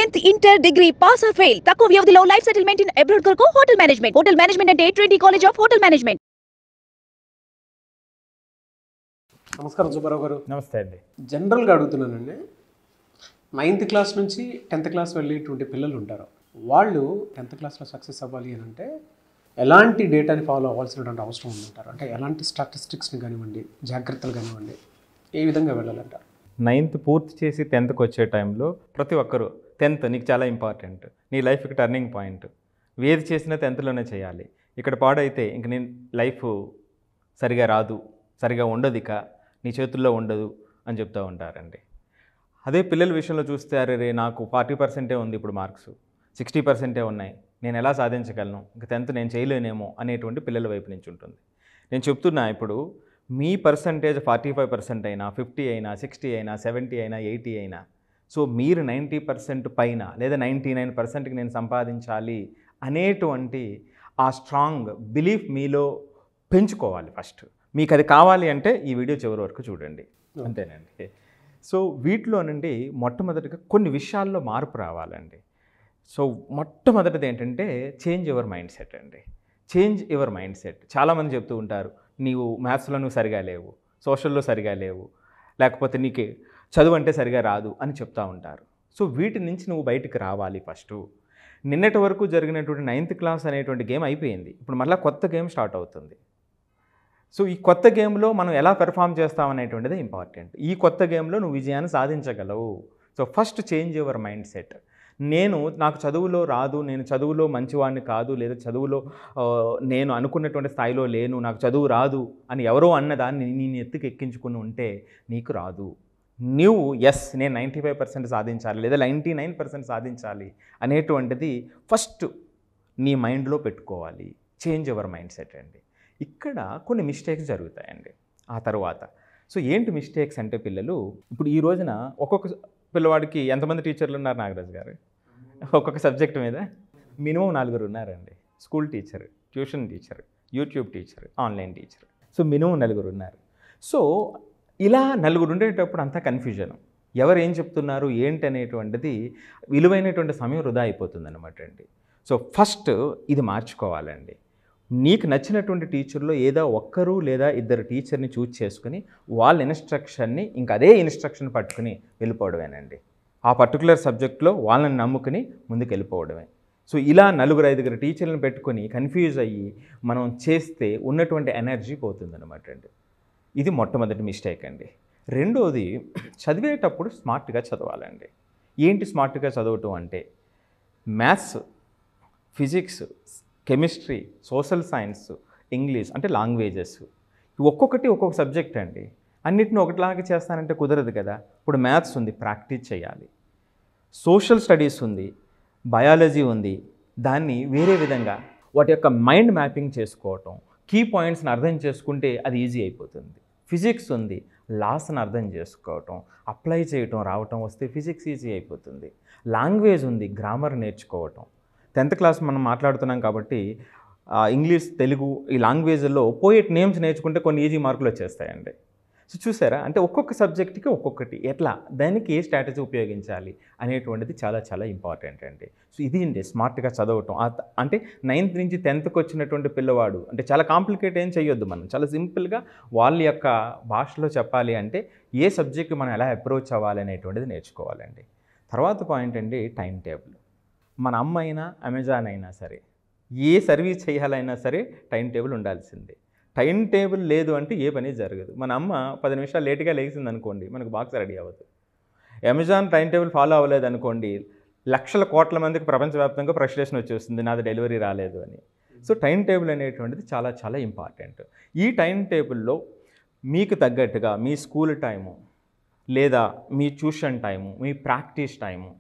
10th inter degree pass or fail తక్కువ వ్యవధిలో life settlement in abroad కొరకు hotel management అంటే Trinity college of hotel management. నమస్కారం సుబ్బారావు గారు. నమస్తే అండి. జనరల్గా అడుగుతున్నానండి, 9th క్లాస్ నుంచి 10th క్లాస్ వెళ్ళేటువంటి పిల్లలు ఉంటారు. వాళ్ళు 10th క్లాస్లో సక్సెస్ అవ్వాలి అని అంటే ఎలాంటి డేటాని ఫాలో అవ్వాల్సినటువంటి అవసరం ఉందంటారు? అంటే ఎలాంటి స్టాటిస్టిక్స్ని కానివ్వండి, జాగ్రత్తలు కానివ్వండి, ఏ విధంగా వెళ్ళాలంటారు? 9th పూర్తి చేసి 10thకి వచ్చే టైంలో ప్రతి ఒక్కరూ 10th నీకు చాలా ఇంపార్టెంట్, నీ లైఫ్కి టర్నింగ్ పాయింట్, ఏది చేసినా 10thలోనే చేయాలి. ఇక్కడ పాడైతే ఇంక నేను లైఫ్ సరిగా రాదు, సరిగా ఉండదు, ఇక నీ చేతుల్లో ఉండదు అని చెప్తూ ఉంటారండి. అదే పిల్లల విషయంలో చూస్తే, అరే నాకు 40% ఉంది, ఇప్పుడు మార్క్స్ 60% ఉన్నాయి, నేను ఎలా సాధించగలను, ఇంక 10th నేను చేయలేనేమో అనేటువంటి పిల్లల వైపు నుంచి ఉంటుంది. నేను చెప్తున్నా, ఇప్పుడు మీ పర్సంటేజ్ 45% అయినా, 50 అయినా, 60 అయినా, 70 అయినా, 80 అయినా, సో మీరు 90% పైన లేదా 99%కి నేను సంపాదించాలి అనేటువంటి ఆ స్ట్రాంగ్ బిలీఫ్ మీలో పెంచుకోవాలి. ఫస్ట్ మీకు అది కావాలి అంటే ఈ వీడియో చివరి వరకు చూడండి, అంతేనండి. సో వీటిలో నుండి మొట్టమొదటిగా కొన్ని విషయాల్లో మార్పు రావాలండి. సో మొట్టమొదటిది ఏంటంటే చేంజ్ యువర్ మైండ్ సెట్ అండి. Change your mind set. చాలామంది చెప్తూ ఉంటారు, నీవు మ్యాథ్స్లో నువ్వు సరిగా లేవు, సోషల్లో సరిగా లేవు, లేకపోతే నీకు చదువు అంటే సరిగా రాదు అని చెప్తూ ఉంటారు. సో వీటి నుంచి నువ్వు బయటికి రావాలి. ఫస్ట్ నిన్నటి వరకు జరిగినటువంటి 9th క్లాస్ అనేటువంటి గేమ్ అయిపోయింది, ఇప్పుడు మళ్ళీ కొత్త గేమ్ స్టార్ట్ అవుతుంది. సో ఈ కొత్త గేమ్లో మనం ఎలా పెర్ఫామ్ చేస్తామనేటువంటిది ఇంపార్టెంట్. ఈ కొత్త గేమ్లో నువ్వు విజయాన్ని సాధించగలవు. So first change your mindset. నాకు చదువులో రాదు, నేను చదువులో మంచివాడిని కాదు, లేదా చదువులో నేను అనుకున్నటువంటి స్థాయిలో లేను, నాకు చదువు రాదు అని ఎవరో అన్నదాన్ని నేను ఎత్తుకు ఎక్కించుకుని ఉంటే నీకు రాదు. నువ్వు నేను 95% సాధించాలి లేదా 99% సాధించాలి అనేటువంటిది ఫస్ట్ నీ మైండ్లో పెట్టుకోవాలి. చేంజ్ యువర్ మైండ్ సెట్ అండి. ఇక్కడ కొన్ని మిస్టేక్స్ జరుగుతాయండి ఆ తర్వాత. సో ఏంటి మిస్టేక్స్ అంటే, పిల్లలు ఇప్పుడు ఈ రోజున ఒక్కొక్క పిల్లవాడికి ఎంతమంది టీచర్లు ఉన్నారు నాగరాజు గారు? ఒక్కొక్క సబ్జెక్ట్ మీద మినిమం 4 ఉన్నారండి. School teacher, tuition teacher, YouTube teacher, online teacher. So minimum 4 ఉన్నారు. సో ఇలా 4 ఉండేటప్పుడు అంతా కన్ఫ్యూజన్, ఎవరు ఏం చెప్తున్నారు ఏంటి అనేటువంటిది విలువైనటువంటి సమయం వృధా అయిపోతుంది అనమాట అండి. సో ఫస్ట్ ఇది మార్చుకోవాలండి. నీకు నచ్చినటువంటి టీచర్లో ఏదో ఒక్కరు లేదా 2 టీచర్ని చూజ్ చేసుకుని వాళ్ళ ఇన్స్ట్రక్షన్ని ఇంకా అదే ఇన్స్ట్రక్షన్ పట్టుకుని వెళ్ళిపోవడమేనండి. ఆ పర్టికులర్ సబ్జెక్ట్లో వాళ్ళని నమ్ముకుని ముందుకు వెళ్ళిపోవడమే. సో ఇలా 4-5 టీచర్లను పెట్టుకొని కన్ఫ్యూజ్ అయ్యి మనం చేస్తే ఉన్నటువంటి ఎనర్జీ పోతుందన్నమాట అండి. ఇది మొట్టమొదటి మిస్టేక్ అండి. రెండోది, చదివేటప్పుడు స్మార్ట్గా చదవాలండి. ఏంటి స్మార్ట్గా చదవటం అంటే, maths, physics, chemistry, social science, English అంటే లాంగ్వేజెస్, ఒక్కొక్కటి ఒక్కొక్క సబ్జెక్ట్ అండి. అన్నిటిని ఒకటిలాగా చేస్తానంటే కుదరదు కదా. ఇప్పుడు మ్యాథ్స్ ఉంది, ప్రాక్టీస్ చేయాలి. సోషల్ స్టడీస్ ఉంది, బయాలజీ ఉంది, దాన్ని వేరే విధంగా వాటి యొక్క మైండ్ మ్యాపింగ్ చేసుకోవటం, కీ పాయింట్స్ని అర్థం చేసుకుంటే అది ఈజీ అయిపోతుంది. ఫిజిక్స్ ఉంది, లాస్ని అర్థం చేసుకోవటం, అప్లై చేయటం రావటం వస్తే ఫిజిక్స్ ఈజీ అయిపోతుంది. లాంగ్వేజ్ ఉంది, గ్రామర్ నేర్చుకోవటం. 10th క్లాస్ మనం మాట్లాడుతున్నాం కాబట్టి ఇంగ్లీష్, తెలుగు ఈ లాంగ్వేజ్లో పోయెట్ నేమ్స్ నేర్చుకుంటే కొన్ని ఈజీ మార్కులు వచ్చేస్తాయండి. సో చూసారా, అంటే ఒక్కొక్క సబ్జెక్ట్కి ఒక్కొక్కటి ఎట్లా దానికి ఏ స్ట్రాటజీ ఉపయోగించాలి అనేటువంటిది చాలా చాలా ఇంపార్టెంట్ అండి. సో ఇది అండి స్మార్ట్గా చదవటం. అంటే 9th నుంచి 10thకి వచ్చినటువంటి పిల్లవాడు అంటే చాలా కాంప్లికేట్ ఏం చేయొద్దు, మనం చాలా సింపుల్గా వాళ్ళ యొక్క భాషలో చెప్పాలి అంటే ఏ సబ్జెక్ట్ మనం ఎలా అప్రోచ్ అవ్వాలి అనేటువంటిది నేర్చుకోవాలండి. తర్వాత పాయింట్ అండి, టైం టేబుల్. మన అమ్మ అయినా అమెజాన్ అయినా సరే, ఏ సర్వీస్ చేయాలైనా సరే టైం టేబుల్ ఉండాల్సిందే. టైం టేబుల్ లేదు అంటే ఏ పని జరగదు. మన అమ్మ 10 నిమిషాలు లేట్గా లేచింది అనుకోండి, మనకు బాక్స్ రెడీ అవ్వదు. అమెజాన్ టైం టేబుల్ ఫాలో అవ్వలేదు అనుకోండి, లక్షల కోట్ల మందికి ప్రపంచవ్యాప్తంగా ఫ్రస్ట్రేషన్ వచ్చేస్తుంది, నాది డెలివరీ రాలేదు అని. సో టైం టేబుల్ అనేటువంటిది చాలా చాలా ఇంపార్టెంట్. ఈ టైం టేబుల్లో మీకు తగ్గట్టుగా మీ స్కూల్ టైము లేదా మీ ట్యూషన్ టైము, మీ ప్రాక్టీస్ టైము,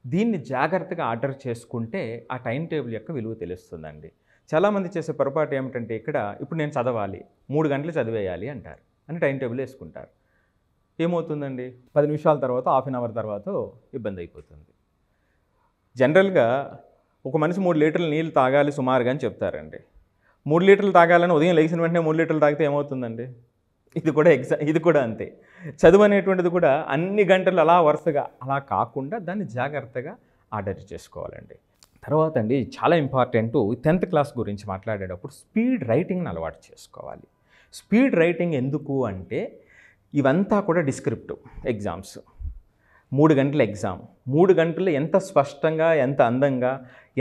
దీన్ని జాగ్రత్తగా ఆర్డర్ చేసుకుంటే ఆ టైం టేబుల్ యొక్క విలువ తెలుస్తుందండి. చాలామంది చేసే పొరపాటు ఏమిటంటే, ఇప్పుడు నేను చదవాలి 3 గంటలు చదివేయాలి అంటారు అని టైం టేబుల్ వేసుకుంటారు. ఏమవుతుందండి, 10 నిమిషాల తర్వాత, హాఫ్ అన్ అవర్ తర్వాత ఇబ్బంది అయిపోతుంది. జనరల్గా ఒక మనిషి 3 లీటర్ల నీళ్ళు తాగాలి సుమారుగా అని చెప్తారండి. 3 లీటర్లు తాగాలని ఉదయం లేచిన వెంటనే 3 లీటర్లు తాగితే ఏమవుతుందండి? ఇది కూడా అంతే. చదువు అనేటువంటిది కూడా అన్ని గంటలు అలా వరుసగా అలా కాకుండా దాన్ని జాగ్రత్తగా ఆర్డర్ చేసుకోవాలండి. తర్వాత అండి చాలా ఇంపార్టెంట్ 10th క్లాస్ గురించి మాట్లాడేటప్పుడు స్పీడ్ రైటింగ్ని అలవాటు చేసుకోవాలి. స్పీడ్ రైటింగ్ ఎందుకు అంటే ఇవంతా కూడా డిస్క్రిప్టివ్ ఎగ్జామ్స్. 3 గంటల ఎగ్జామ్. 3 గంటలు ఎంత స్పష్టంగా, ఎంత అందంగా,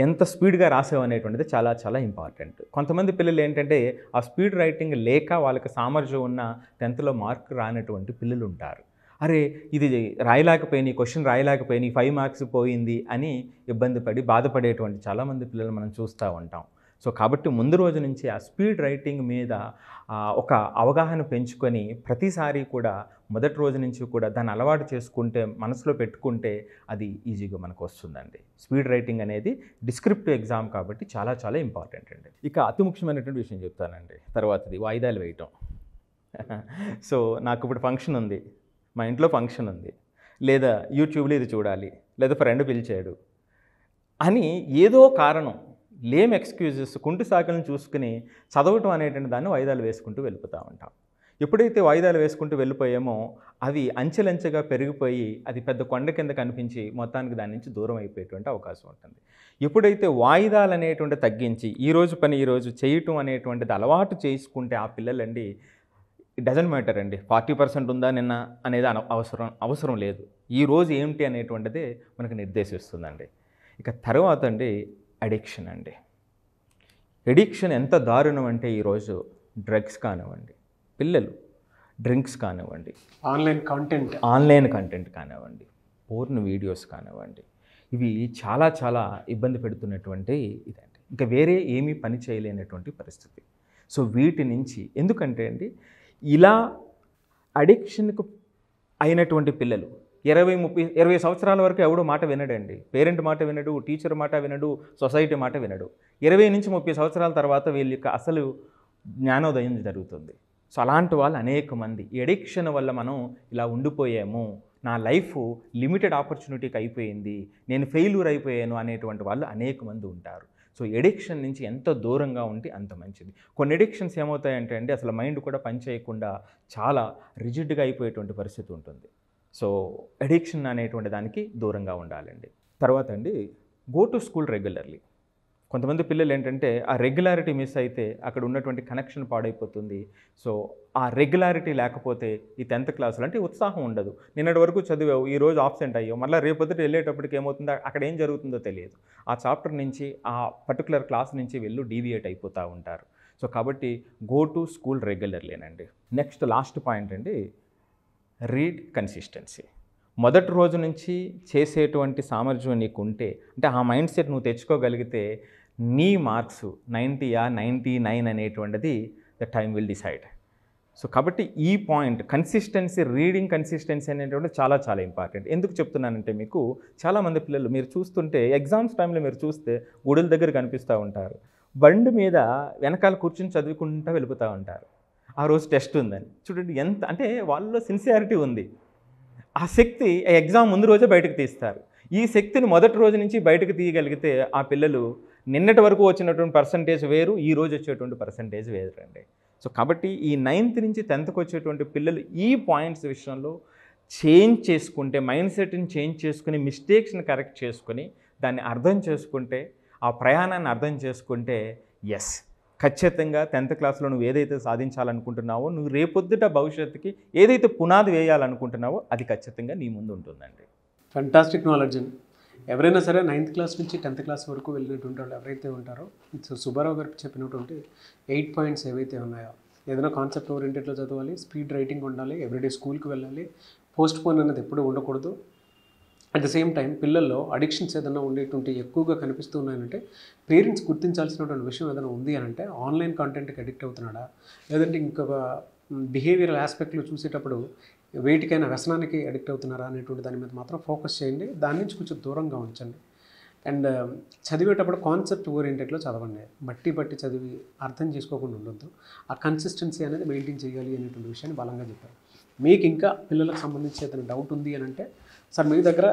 ఎంత స్పీడ్గా రాసామనేటువంటిది చాలా చాలా ఇంపార్టెంట్. కొంతమంది పిల్లలు ఏంటంటే ఆ స్పీడ్ రైటింగ్ లేక వాళ్ళకి సామర్థ్యం ఉన్న 10th మార్క్ రానటువంటి పిల్లలు ఉంటారు. అరే ఇది రాయలేకపోయినాయి, క్వశ్చన్ రాయలేకపోయినాయి, 5 మార్క్స్ పోయింది అని ఇబ్బంది పడి బాధపడేటువంటి చాలామంది పిల్లలు మనం చూస్తూ ఉంటాం. సో కాబట్టి ముందు రోజు నుంచి ఆ స్పీడ్ రైటింగ్ మీద ఒక అవగాహన పెంచుకొని ప్రతిసారి కూడా మొదటి రోజు నుంచి కూడా దాన్ని అలవాటు చేసుకుంటే, మనసులో పెట్టుకుంటే అది ఈజీగా మనకు వస్తుందండి. స్పీడ్ రైటింగ్ అనేది డిస్క్రిప్టివ్ ఎగ్జామ్ కాబట్టి చాలా చాలా ఇంపార్టెంట్ అండి. ఇక అతి ముఖ్యమైనటువంటి విషయం చెప్తానండి. తర్వాతది వాయిదాలు వేయటం. సో నాకు ఇప్పుడు ఫంక్షన్ ఉంది, మా ఇంట్లో ఫంక్షన్ ఉంది, లేదా యూట్యూబ్లో ఇది చూడాలి, లేదా ఫ్రెండ్ పిలిచాడు అని ఏదో కారణం, లేమ్ ఎక్స్క్యూజెస్, కుంటి సాకులను చూసుకుని చదవటం అనేటువంటి దాన్ని వాయిదాలు వేసుకుంటూ వెళ్ళిపోతూ ఉంటాం. ఎప్పుడైతే వాయిదాలు వేసుకుంటూ వెళ్ళిపోయామో అవి అంచెలంచెగా పెరిగిపోయి అది పెద్ద కొండ కింద కనిపించి మొత్తానికి దాని నుంచి దూరం అయిపోయేటువంటి అవకాశం ఉంటుంది. ఎప్పుడైతే వాయిదాలు అనేటువంటి తగ్గించి ఈరోజు పని ఈరోజు చేయటం అనేటువంటిది అలవాటు చేసుకుంటే ఆ పిల్లలండి, ఇట్ డజంట్ మ్యాటర్ అండి 40% ఉందా నిన్న అనేది అవసరం లేదు. ఈరోజు ఏమిటి అనేటువంటిదే మనకు నిర్దేశిస్తుందండి. ఇక తర్వాత అండి అడిక్షన్ అండి. ఎడిక్షన్ ఎంత దారుణం అంటే ఈరోజు డ్రగ్స్ కానివ్వండి, పిల్లలు డ్రింక్స్ కానివ్వండి, ఆన్లైన్ కంటెంట్ కానివ్వండి, పోర్న్ వీడియోస్ కానివ్వండి, ఇవి చాలా చాలా ఇబ్బంది పెడుతున్నటువంటి ఇదండి. ఇంకా వేరే ఏమీ పని చేయలేనటువంటి పరిస్థితి. సో వీటి నుంచి ఎందుకంటే అండి ఇలా అడిక్షన్కు అయినటువంటి పిల్లలు 20 సంవత్సరాల వరకు ఎవడో మాట వినడండి. పేరెంట్ మాట వినడు, టీచర్ మాట వినడు, సొసైటీ మాట వినడు. 20 నుంచి 30 సంవత్సరాల తర్వాత వీళ్ళ యొక్క అసలు జ్ఞానోదయం జరుగుతుంది. సో అలాంటి వాళ్ళు అనేక మంది ఎడిక్షన్ వల్ల మనం ఇలా ఉండిపోయాము, నా లైఫ్ లిమిటెడ్ ఆపర్చునిటీకి అయిపోయింది, నేను ఫెయిల్యూర్ అయిపోయాను అనేటువంటి వాళ్ళు అనేక మంది ఉంటారు. సో ఎడిక్షన్ నుంచి ఎంత దూరంగా ఉంటే అంత మంచిది. కొన్ని ఎడిక్షన్స్ ఏమవుతాయంటే అండి అసలు మైండ్ కూడా పని చేయకుండా చాలా రిజిడ్గా అయిపోయేటువంటి పరిస్థితి ఉంటుంది. సో ఎడిక్షన్ అనేటువంటి దానికి దూరంగా ఉండాలండి. తర్వాత అండి గో టు స్కూల్ రెగ్యులర్లీ. కొంతమంది పిల్లలు ఏంటంటే ఆ రెగ్యులారిటీ మిస్ అయితే అక్కడ ఉన్నటువంటి కనెక్షన్ పాడైపోతుంది. సో ఆ రెగ్యులారిటీ లేకపోతే ఈ 10th క్లాసులు అంటే ఉత్సాహం ఉండదు. నిన్నటి వరకు చదివావు, ఈరోజు ఆబ్సెంట్ అయ్యావు, మళ్ళీ రేపొద్దుట వెళ్ళేటప్పటికి ఏమవుతుందో అక్కడ ఏం జరుగుతుందో తెలియదు. ఆ చాప్టర్ నుంచి ఆ పర్టికులర్ క్లాస్ నుంచి వెళ్ళు డీవియేట్ అయిపోతూ ఉంటారు. సో కాబట్టి గో టు స్కూల్ రెగ్యులర్లీనండి. నెక్స్ట్ లాస్ట్ పాయింట్ అండి రీడ్ కన్సిస్టెన్సీ. మొదటి రోజు నుంచి చేసేటువంటి సామర్థ్యం నీకు ఉంటే, అంటే ఆ మైండ్ సెట్ నువ్వు తెచ్చుకోగలిగితే నీ మార్క్స్ 90 99 అనేటువంటిది the time will decide. So కాబట్టి ఈ పాయింట్ కన్సిస్టెన్సీ, రీడింగ్ కన్సిస్టెన్సీ అనేటువంటిది చాలా చాలా ఇంపార్టెంట్. ఎందుకు చెప్తున్నానంటే మీకు చాలామంది పిల్లలు మీరు చూస్తుంటే ఎగ్జామ్స్ టైంలో మీరు చూస్తే గుడుల దగ్గర కనిపిస్తూ ఉంటారు, బండి మీద వెనకాల కూర్చుని చదువుకుంటూ వెళ్ళిపోతూ ఉంటారు. ఆ రోజు టెస్ట్ ఉందని చూడండి, ఎంత అంటే వాళ్ళలో సిన్సియారిటీ ఉంది. ఆ శక్తి ఎగ్జామ్ ముందు రోజే బయటకు తీస్తారు. ఈ శక్తిని మొదటి రోజు నుంచి బయటకు తీయగలిగితే ఆ పిల్లలు నిన్నటి వరకు వచ్చినటువంటి పర్సంటేజ్ వేరు, ఈ రోజు వచ్చేటువంటి పర్సంటేజ్ వేరండి. సో కాబట్టి ఈ 9th నుంచి 10thకి వచ్చేటువంటి పిల్లలు ఈ పాయింట్స్ విషయంలో చేంజ్ చేసుకుంటే, మైండ్ సెట్ని చేంజ్ చేసుకుని, మిస్టేక్స్ని కరెక్ట్ చేసుకుని, దాన్ని అర్థం చేసుకుంటే, ఆ ప్రయాణాన్ని అర్థం చేసుకుంటే ఎస్ ఖచ్చితంగా 10th క్లాస్లో నువ్వు ఏదైతే సాధించాలనుకుంటున్నావో, నువ్వు రేపొద్దుట భవిష్యత్తుకి ఏదైతే పునాది వేయాలనుకుంటున్నావో అది ఖచ్చితంగా నీ ముందు ఉంటుందండి. ఫెంటాస్టిక్ నాలెడ్జ్ అండి. ఎవరైనా సరే 9th క్లాస్ నుంచి 10th క్లాస్ వరకు వెళ్ళినటువంటి వాళ్ళు ఎవరైతే ఉంటారో, సుబ్బారావు గారికి చెప్పినటువంటి 8 పాయింట్స్ ఏవైతే ఉన్నాయో, ఏదైనా కాన్సెప్ట్ ఓరియంటెడ్లో చదవాలి, స్పీడ్ రైటింగ్ ఉండాలి, ఎవ్రీడే స్కూల్కి వెళ్ళాలి, పోస్ట్ పోన్ అనేది ఎప్పుడూ ఉండకూడదు. అట్ ద సేమ్ టైం పిల్లల్లో అడిక్షన్స్ ఏదైనా ఉండేటువంటి ఎక్కువగా కనిపిస్తూ ఉన్నాయంటే పేరెంట్స్ గుర్తించాల్సినటువంటి విషయం ఏదైనా ఉంది అని అంటే ఆన్లైన్ కంటెంట్కి అడిక్ట్ అవుతున్నాడా, లేదంటే ఇంకొక బిహేవియరల్ ఆస్పెక్ట్లో చూసేటప్పుడు వేటికైనా వ్యసనానికి అడిక్ట్ అవుతున్నారా అనేటువంటి దాని మీద మాత్రం ఫోకస్ చేయండి. దాని నుంచి కొంచెం దూరంగా ఉంచండి. అండ్ చదివేటప్పుడు కాన్సెప్ట్ ఓరియంటెడ్లో చదవండి. బట్టి చదివి అర్థం చేసుకోకుండా ఉండొద్దు. ఆ కన్సిస్టెన్సీ అనేది మెయింటైన్ చేయాలి అనేటువంటి విషయాన్ని బలంగా చెప్పారు. మీకు ఇంకా పిల్లలకు సంబంధించి ఏదైనా డౌట్ ఉంది అని అంటే సార్ మీ దగ్గర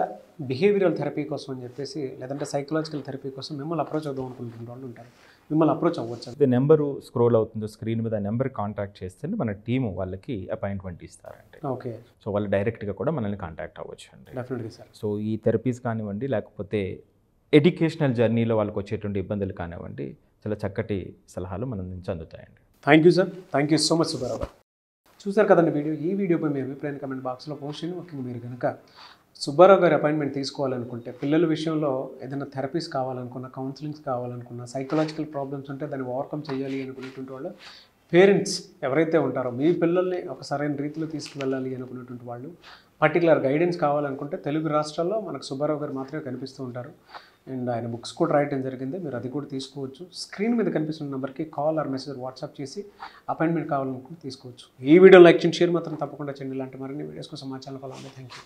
బిహేవియరల్ థెరపీ కోసం అని చెప్పేసి, లేదంటే సైకలాజికల్ థెరపీ కోసం మిమ్మల్ని అప్రోచ్ అవుదాం అనుకుంటున్న వాళ్ళు ఉంటారు. మిమ్మల్ని అప్రోచ్ అవ్వచ్చు? ఇది నెంబరు స్క్రోల్ అవుతుందో స్క్రీన్ మీద నెంబర్ కాంటాక్ట్ చేస్తే మన టీము వాళ్ళకి అపాయింట్మెంట్ ఇస్తారండి. ఓకే, సో వాళ్ళు డైరెక్ట్గా కూడా మనల్ని కాంటాక్ట్ అవ్వచ్చు అండి. డెఫినెట్గా సార్. సో ఈ థెరపీస్ కానివ్వండి, లేకపోతే ఎడ్యుకేషనల్ జర్నీలో వాళ్ళకి వచ్చేటువంటి ఇబ్బందులు కానివ్వండి, చాలా చక్కటి సలహాలు మన నుంచి అందుతాయండి. Thank you sir, thank you so much Subbarao గారు. చూసారు కదండి వీడియో. ఈ వీడియోపై మీ అభిప్రాయాన్ని కమెంట్ బాక్స్లో పోస్ట్ చేయండి. ముఖ్యంగా మీరు కనుక సుబ్బారావు గారి అపాయింట్మెంట్ తీసుకోవాలనుకుంటే, పిల్లల విషయంలో ఏదైనా థెరపీస్ కావాలనుకున్నా, కౌన్సిలింగ్స్ కావాలనుకున్నా, సైకలాజికల్ ప్రాబ్లమ్స్ ఉంటే దాన్ని ఓవర్కమ్ చేయాలి అనుకునేటువంటి వాళ్ళు, పేరెంట్స్ ఎవరైతే ఉంటారో మీ పిల్లల్ని ఒక సరైన రీతిలో తీసుకువెళ్ళాలి అనుకునేటువంటి వాళ్ళు, పర్టికులర్ గైడెన్స్ కావాలనుకుంటే తెలుగు రాష్ట్రాల్లో మనకు సుబ్బారావు గారు మాత్రమే కనిపిస్తూ ఉంటారు. అండ్ ఆయన బుక్స్ కూడా రాయటం జరిగింది, మీరు అది కూడా తీసుకోవచ్చు. స్క్రీన్ మీద కనిపిస్తున్న నెంబర్కి కాల్ ఆర్ మెసేజ్ వాట్సాప్ చేసి అపాయింట్మెంట్ కావాలనుకుంటే తీసుకోవచ్చు. ఈ వీడియో లైక్ చేయండి, షేర్ మాత్రం తప్పకుండా చేయండి. ఇలాంటి మరిన్ని వీడియోస్ కోసం మా ఛానల్ ఫాలో అవ్వండి. Thank you.